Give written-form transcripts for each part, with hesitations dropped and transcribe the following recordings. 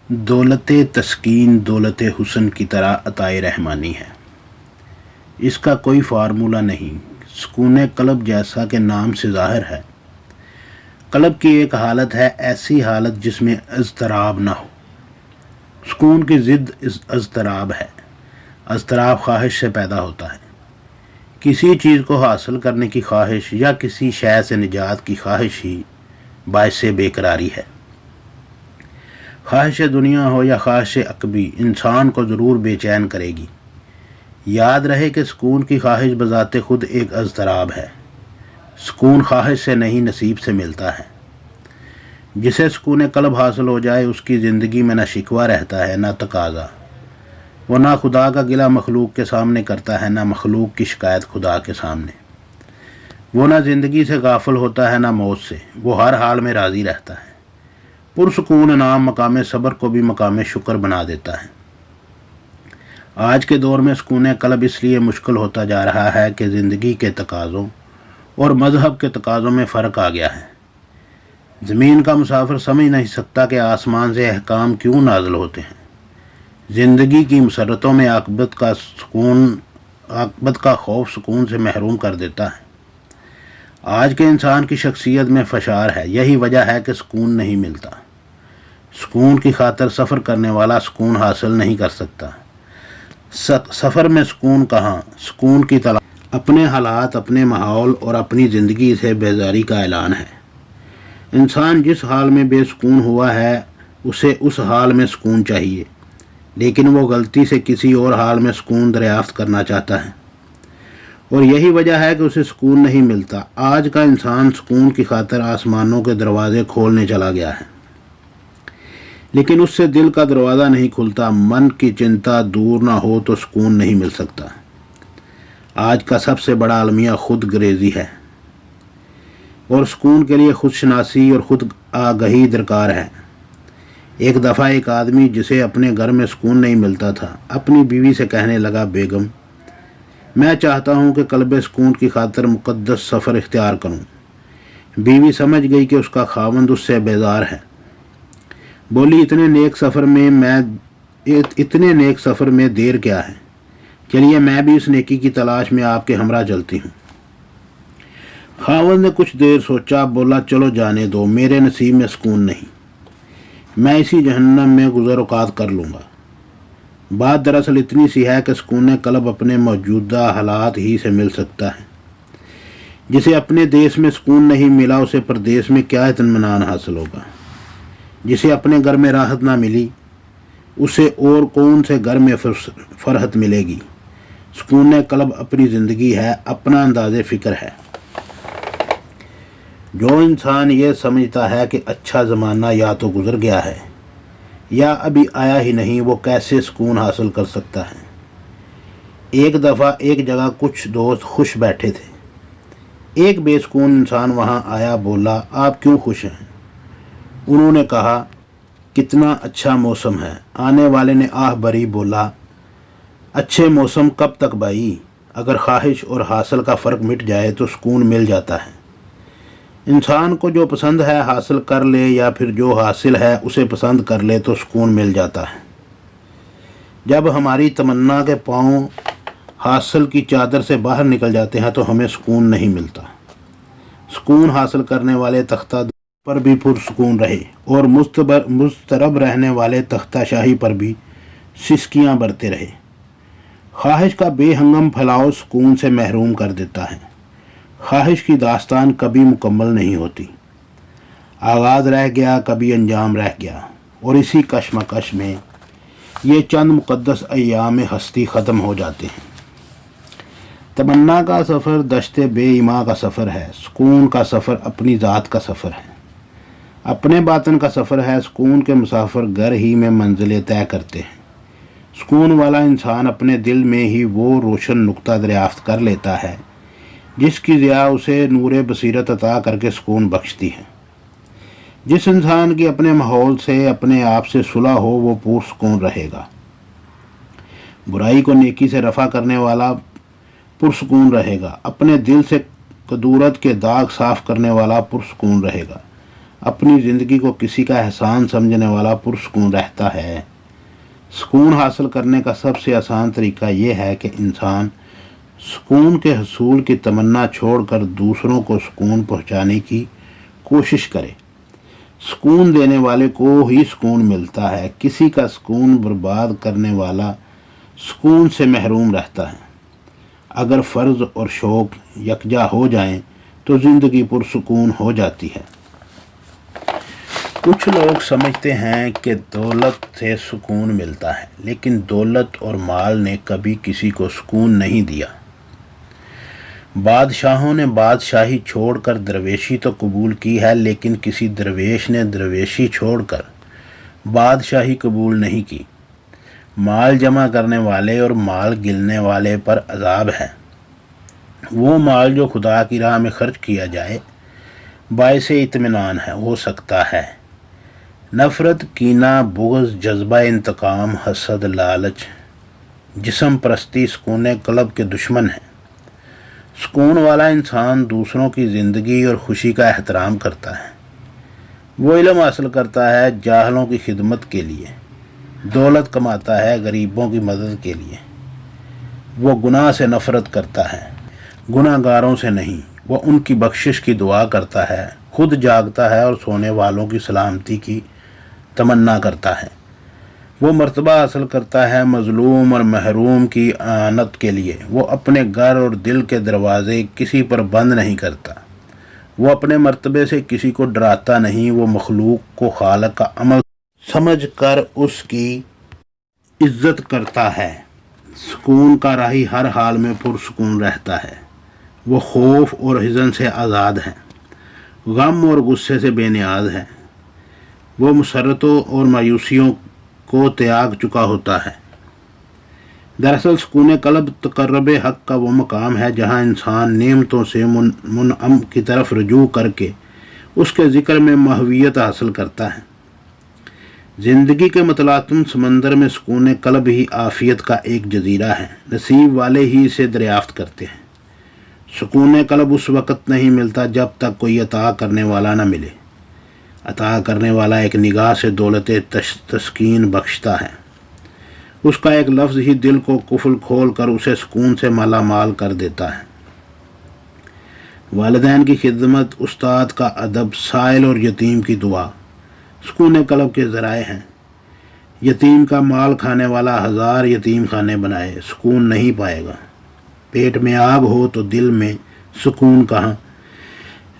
دولت تسکین دولت حسن کی طرح عطائے رحمانی ہے۔ اس کا کوئی فارمولہ نہیں، سکون قلب جیسا کہ نام سے ظاہر ہے۔ قلب کی ایک حالت ہے، ایسی حالت جس میں اضطراب نہ ہو۔ سکون کی ضد اضطراب ہے۔ اضطراب خواہش سے پیدا ہوتا ہے، کسی چیز کو حاصل کرنے کی خواہش یا کسی شے سے نجات کی خواہش ہی باعث بے قراری ہے۔ خواہش دنیا ہو یا خواہش عقبی، انسان کو ضرور بے چین کرے گی۔ یاد رہے کہ سکون کی خواہش بذات خود ایک اضطراب ہے۔ سکون خواہش سے نہیں، نصیب سے ملتا ہے۔ جسے سکون قلب حاصل ہو جائے، اس کی زندگی میں نہ شکوہ رہتا ہے نہ تقاضا۔ وہ نہ خدا کا گلہ مخلوق کے سامنے کرتا ہے، نہ مخلوق کی شکایت خدا کے سامنے۔ وہ نہ زندگی سے غافل ہوتا ہے نہ موت سے، وہ ہر حال میں راضی رہتا ہے۔ پرسکون نام مقام صبر کو بھی مقام شکر بنا دیتا ہے۔ آج کے دور میں سکون قلب اس لیے مشکل ہوتا جا رہا ہے کہ زندگی کے تقاضوں اور مذہب کے تقاضوں میں فرق آ گیا ہے۔ زمین کا مسافر سمجھ نہیں سکتا کہ آسمان سے احکام کیوں نازل ہوتے ہیں۔ زندگی کی مسرتوں میں عاقبت کا خوف سکون سے محروم کر دیتا ہے۔ آج کے انسان کی شخصیت میں فشار ہے، یہی وجہ ہے کہ سکون نہیں ملتا۔ سکون کی خاطر سفر کرنے والا سکون حاصل نہیں کر سکتا۔ سفر میں سکون کہاں؟ سکون کی تلاش اپنے حالات، اپنے ماحول اور اپنی زندگی سے بیزاری کا اعلان ہے۔ انسان جس حال میں بے سکون ہوا ہے، اسے اس حال میں سکون چاہیے، لیکن وہ غلطی سے کسی اور حال میں سکون دریافت کرنا چاہتا ہے، اور یہی وجہ ہے کہ اسے سکون نہیں ملتا۔ آج کا انسان سکون کی خاطر آسمانوں کے دروازے کھولنے چلا گیا ہے، لیکن اس سے دل کا دروازہ نہیں کھلتا۔ من کی چنتا دور نہ ہو تو سکون نہیں مل سکتا۔ آج کا سب سے بڑا المیہ خود گریزی ہے، اور سکون کے لیے خود شناسی اور خود آگہی درکار ہے۔ ایک دفعہ ایک آدمی جسے اپنے گھر میں سکون نہیں ملتا تھا، اپنی بیوی سے کہنے لگا، بیگم، میں چاہتا ہوں کہ قلب سکون کی خاطر مقدس سفر اختیار کروں۔ بیوی سمجھ گئی کہ اس کا خاوند اس سے بیزار ہے۔ بولی، اتنے نیک سفر میں دیر کیا ہے؟ چلیے میں بھی اس نیکی کی تلاش میں آپ کے ہمراہ چلتی ہوں۔ خاوند نے کچھ دیر سوچا، بولا، چلو جانے دو، میرے نصیب میں سکون نہیں، میں اسی جہنم میں گزر اوقات کر لوں گا۔ بات دراصل اتنی سی ہے کہ سکون قلب اپنے موجودہ حالات ہی سے مل سکتا ہے۔ جسے اپنے دیس میں سکون نہیں ملا، اسے پردیس میں کیا اطمینان حاصل ہوگا؟ جسے اپنے گھر میں راحت نہ ملی، اسے اور کون سے گھر میں فرحت ملے گی؟ سکون قلب اپنی زندگی ہے، اپنا انداز فکر ہے۔ جو انسان یہ سمجھتا ہے کہ اچھا زمانہ یا تو گزر گیا ہے یا ابھی آیا ہی نہیں، وہ کیسے سکون حاصل کر سکتا ہے؟ ایک دفعہ ایک جگہ کچھ دوست خوش بیٹھے تھے۔ ایک بے سکون انسان وہاں آیا، بولا، آپ کیوں خوش ہیں؟ انہوں نے کہا، کتنا اچھا موسم ہے۔ آنے والے نے آہ بھری بولا، اچھے موسم کب تک بھائی؟ اگر خواہش اور حاصل کا فرق مٹ جائے تو سکون مل جاتا ہے۔ انسان کو جو پسند ہے حاصل کر لے، یا پھر جو حاصل ہے اسے پسند کر لے تو سکون مل جاتا ہے۔ جب ہماری تمنا کے پاؤں حاصل کی چادر سے باہر نکل جاتے ہیں تو ہمیں سکون نہیں ملتا۔ سکون حاصل کرنے والے تختہ پر بھی پرسکون رہے، اور مضطرب رہنے والے تختہ شاہی پر بھی سسکیاں برتے رہے۔ خواہش کا بے ہنگم پھیلاؤ سکون سے محروم کر دیتا ہے۔ خواہش کی داستان کبھی مکمل نہیں ہوتی، آغاز رہ گیا، کبھی انجام رہ گیا، اور اسی کشمکش میں یہ چند مقدس ایام ہستی ختم ہو جاتے ہیں۔ تمنا کا سفر دشت بے ایما کا سفر ہے، سکون کا سفر اپنی ذات کا سفر ہے، اپنے باطن کا سفر ہے۔ سکون کے مسافر گھر ہی میں منزلیں طے کرتے ہیں۔ سکون والا انسان اپنے دل میں ہی وہ روشن نقطہ دریافت کر لیتا ہے جس کی ضیاء اسے نور بصیرت عطا کر کے سکون بخشتی ہے۔ جس انسان کی اپنے ماحول سے، اپنے آپ سے صلح ہو، وہ پرسکون رہے گا۔ برائی کو نیکی سے رفع کرنے والا پرسکون رہے گا۔ اپنے دل سے کدورت کے داغ صاف کرنے والا پرسکون رہے گا۔ अपनी ज़िंदगी को किसी का एहसान समझने वाला पुरसकून रहता है। सुकून हासिल करने का सबसे आसान तरीका ये है कि इंसान सुकून के हसूल की तमन्ना छोड़कर दूसरों को सुकून पहुंचाने की कोशिश करे। सुकून देने वाले को ही सुकून मिलता है। किसी का सुकून बर्बाद करने वाला सुकून से महरूम रहता है। अगर फ़र्ज़ और शौक़ यकजा हो जाएं तो ज़िंदगी पुरसुकून हो जाती है। कुछ लोग समझते हैं कि दौलत से सुकून मिलता है, लेकिन दौलत और माल ने कभी किसी को सुकून नहीं दिया। बादशाहों ने बादशाही छोड़कर दरवेशी तो कबूल की है, लेकिन किसी दरवेश ने दरवेशी छोड़कर बादशाही कबूल नहीं की। माल जमा करने वाले और माल गिनने वाले पर अजाब है। वो माल जो खुदा की राह में खर्च किया जाए बाइसे इत्मीनान है हो सकता है। नफ़रत, कीना, बुग़्ज़, जज्बा इंतकाम, हसद, लालच, जिस्म परस्ती सुकून क़ल्ब के दुश्मन हैं। सुकून वाला इंसान दूसरों की ज़िंदगी और खुशी का एहतराम करता है। वो इल्म हासिल करता है जाहलों की खिदमत के लिए, दौलत कमाता है गरीबों की मदद के लिए। वो गुनाह से नफ़रत करता है, गुनाहगारों से नहीं। वो उनकी बख्शिश की दुआ करता है, खुद जागता है और सोने वालों की सलामती की तमन्ना करता है। वो मर्तबा हासिल करता है मज़लूम और महरूम की आनत के लिए। वो अपने घर और दिल के दरवाज़े किसी पर बंद नहीं करता। वो अपने मर्तबे से किसी को डराता नहीं। वो मखलूक को खालिक का अमल समझ कर उसकी इज्जत करता है। सुकून का राही हर हाल में पुरसुकून रहता है। वो खौफ और हिज़न से आज़ाद है, गम और गुस्से से बेनियाज है। वो मुसर्रतों और मायूसियों को त्याग चुका होता है। दरअसल सुकून क़ल्ब तक़र्रुब हक़ का वो मकाम है जहाँ इंसान नेमतों से मुनअम की तरफ रुजू करके उसके ज़िक्र में महवियत हासिल करता है। ज़िंदगी के मतलातुन समंदर में सुकून क़ल्ब ही आफ़ियत का एक जजीरा है। नसीब वाले ही इसे दरियाफ़्त करते हैं। सुकून क़ल्ब उस वक़्त नहीं मिलता जब तक कोई अता करने वाला न मिले। अता करने वाला एक निगाह से दौलत तस्कीन बख्शता है। उसका एक लफ्ज़ ही दिल को कुफल खोल कर उसे सुकून से माला माल कर देता है। वालिदैन की खिदमत, उस्ताद का अदब, साइल और यतीम की दुआ सुकून क़ल्ब के ज़राए हैं। यतीम का माल खाने वाला 1000 यतीम खाने बनाए, सुकून नहीं पाएगा। पेट में आग हो तो दिल में सुकून कहाँ।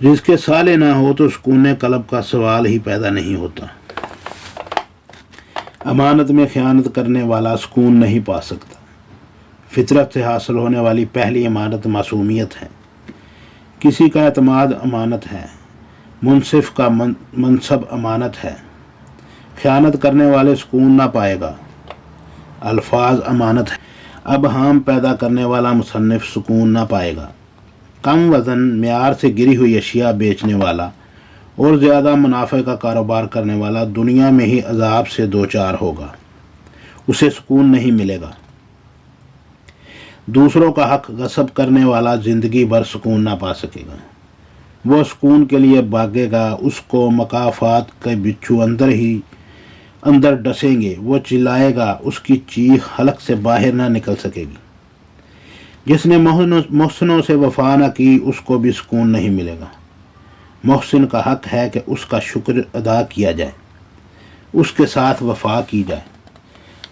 रिज़्क़ साले ना हो तो सुकून क़ल्ब का सवाल ही पैदा नहीं होता। अमानत में ख़यानत करने वाला सुकून नहीं पा सकता। फितरत से हासिल होने वाली पहली अमानत मासूमियत है। किसी का एतमाद अमानत है। मुनसिफ का मनसब अमानत है। ख़यानत करने वाले सुकून ना पाएगा। अल्फाज अमानत है। अब हम पैदा करने वाला मुसन्निफ सुकून ना पाएगा। कम वज़न म्यार से गिरी हुई अशिया बेचने वाला और ज़्यादा मुनाफे का कारोबार करने वाला दुनिया में ही अजाब से दो चार होगा। उसे सुकून नहीं मिलेगा। दूसरों का हक गस्ब करने वाला ज़िंदगी भर सुकून ना पा सकेगा। वो सुकून के लिए भागेगा, उसको मकाफात के बिच्छू अंदर डसेंगे। वो चिल्लाएगा, उसकी चीख हलक से बाहर ना निकल सकेगी। जिसने मोहसिनों से वफा न की उसको भी सुकून नहीं मिलेगा। मोहसिन का हक है कि उसका शुक्र अदा किया जाए, उसके साथ वफा की जाए।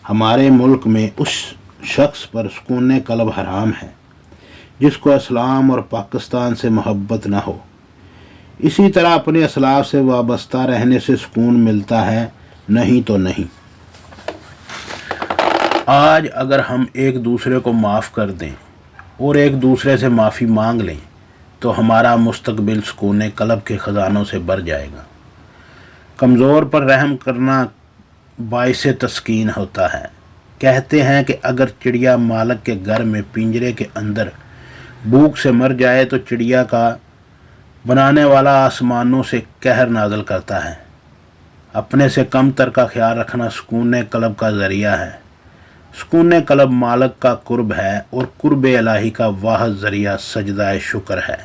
हमारे मुल्क में उस शख्स पर सुकून क़ल्ब हराम है जिसको इस्लाम और पाकिस्तान से मोहब्बत न हो। इसी तरह अपने असलाफ से वाबस्ता रहने से सुकून मिलता है, नहीं तो नहीं। आज अगर हम एक दूसरे को माफ़ कर दें और एक दूसरे से माफ़ी मांग लें तो हमारा मुस्तकबिल सुकून क़ल्ब के ख़जानों से भर जाएगा। कमज़ोर पर रहम करना बाइसे तस्कीन होता है। कहते हैं कि अगर चिड़िया मालिक के घर में पिंजरे के अंदर भूख से मर जाए तो चिड़िया का बनाने वाला आसमानों से कहर नाज़िल करता है। अपने से कम तर का ख्याल रखना सुकून क़ल्ब का ज़रिया है। सुकून क़ल्ब मालिक का कुर्ब है और कुर्ब इलाही का वाहिद ज़रिया सजदा शुक्र है।